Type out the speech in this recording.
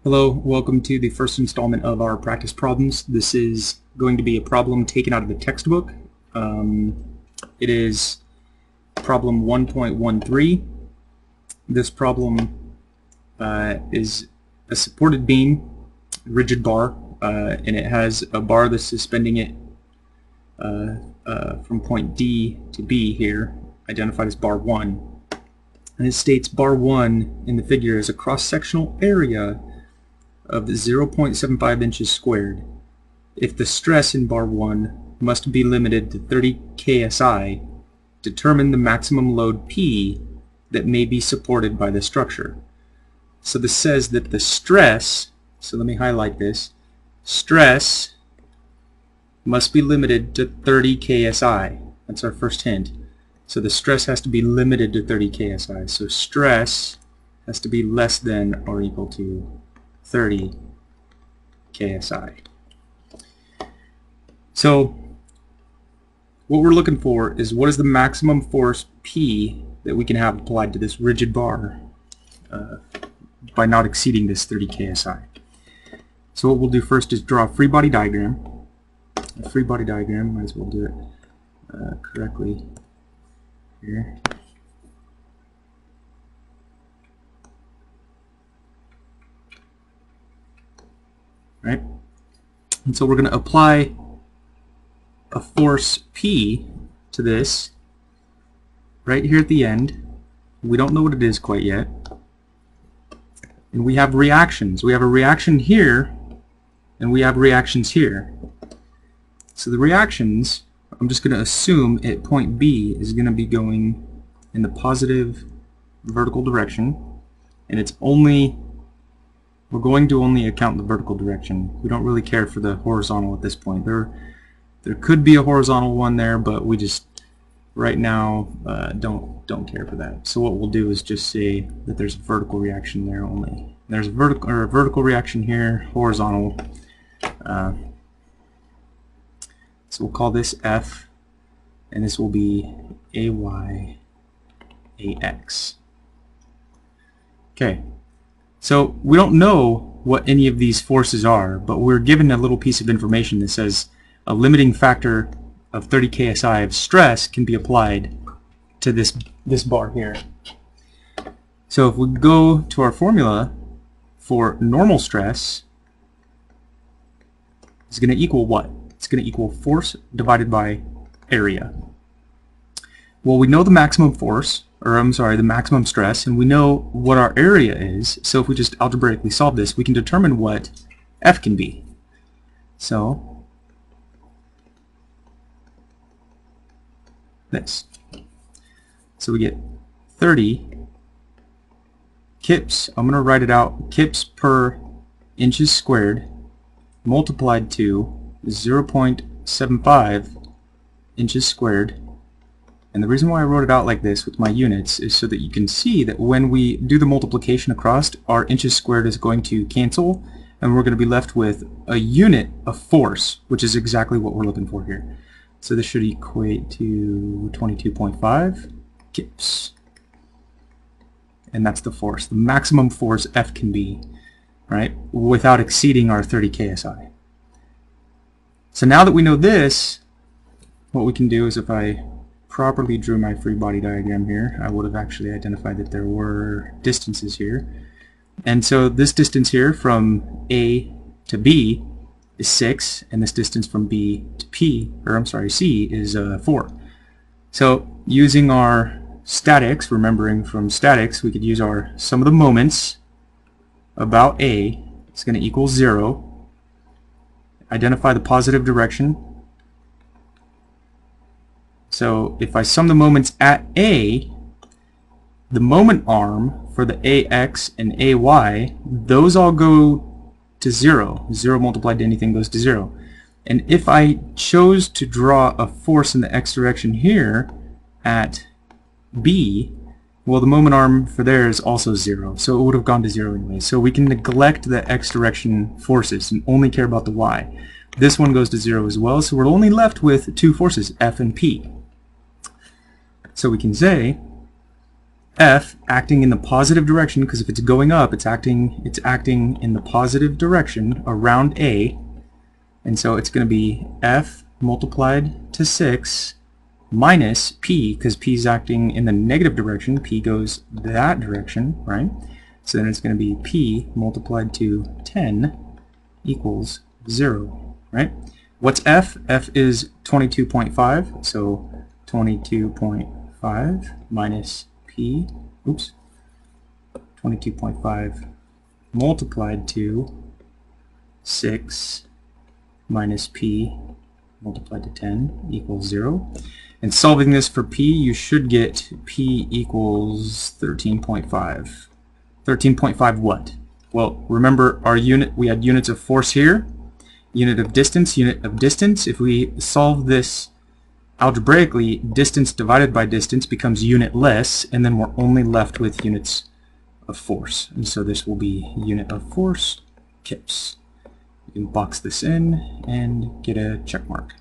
Hello, welcome to the first installment of our practice problems. This is going to be a problem taken out of the textbook. It is problem 1.13. This problem is a supported beam, rigid bar, and it has a bar that's suspending it from point D to B here, identified as bar 1. And it states bar 1 in the figure is a cross-sectional area of 0.75 inches squared. If the stress in bar 1 must be limited to 30 KSI, determine the maximum load P that may be supported by the structure. So this says that the stress, so let me highlight this, stress must be limited to 30 KSI. That's our first hint. So the stress has to be limited to 30 KSI. So stress has to be less than or equal to 30 KSI. So what we're looking for is what is the maximum force P that we can have applied to this rigid bar by not exceeding this 30 KSI. So what we'll do first is draw a free body diagram. A free body diagram, might as well do it correctly here. Right? And so we're going to apply a force P to this right here at the end. We don't know what it is quite yet. And we have reactions. We have a reaction here, and we have reactions here. So the reactions, I'm just going to assume at point B is going to be going in the positive vertical direction, and it's only we're going to only account the vertical direction. We don't really care for the horizontal at this point. There could be a horizontal one there, but we just right now don't care for that. So what we'll do is just say that there's a vertical reaction there only. There's a vertical reaction here, horizontal. So we'll call this F, and this will be AY, AX. Okay. So we don't know what any of these forces are, but we're given a little piece of information that says a limiting factor of 30 KSI of stress can be applied to this bar here. So if we go to our formula for normal stress, it's going to equal what? It's going to equal force divided by area. Well, we know the maximum force, or I'm sorry, the maximum stress, and we know what our area is. So if we just algebraically solve this, we can determine what F can be. So this. So we get 30 kips. I'm going to write it out, kips per inches squared multiplied to 0.75 inches squared. And the reason why I wrote it out like this with my units is so that you can see that when we do the multiplication across, our inches squared is going to cancel, and we're going to be left with a unit of force, which is exactly what we're looking for here. So this should equate to 22.5 kips. And that's the force, the maximum force F can be, right, without exceeding our 30 KSI. So now that we know this, what we can do is, if I properly drew my free body diagram here, I would have actually identified that there were distances here. And so this distance here from A to B is 6, and this distance from B to P, or I'm sorry, C, is 4. So using our statics, remembering from statics, we could use our sum of the moments about A. It's going to equal 0. Identify the positive direction. So if I sum the moments at A, the moment arm for the AX and AY, those all go to 0. 0 multiplied to anything goes to 0. And if I chose to draw a force in the X direction here at B, well, the moment arm for there is also 0. So it would have gone to 0 anyway. So we can neglect the X direction forces and only care about the Y. This one goes to 0 as well, so we're only left with two forces, F and P. So we can say F acting in the positive direction, because if it's going up, it's acting in the positive direction around A, and so it's going to be F multiplied to 6 minus P, because P is acting in the negative direction. P goes that direction, right? So then it's going to be P multiplied to 10 equals 0, right? What's F? F is 22.5, so 22.5 minus P, 22.5 multiplied to 6 minus P multiplied to 10 equals 0. And solving this for P, you should get P equals 13.5. 13.5 what? Well, remember our unit, we had units of force here, unit of distance, unit of distance. If we solve this algebraically, distance divided by distance becomes unitless, and then we're only left with units of force. And so this will be unit of force, kips. You can box this in and get a check mark.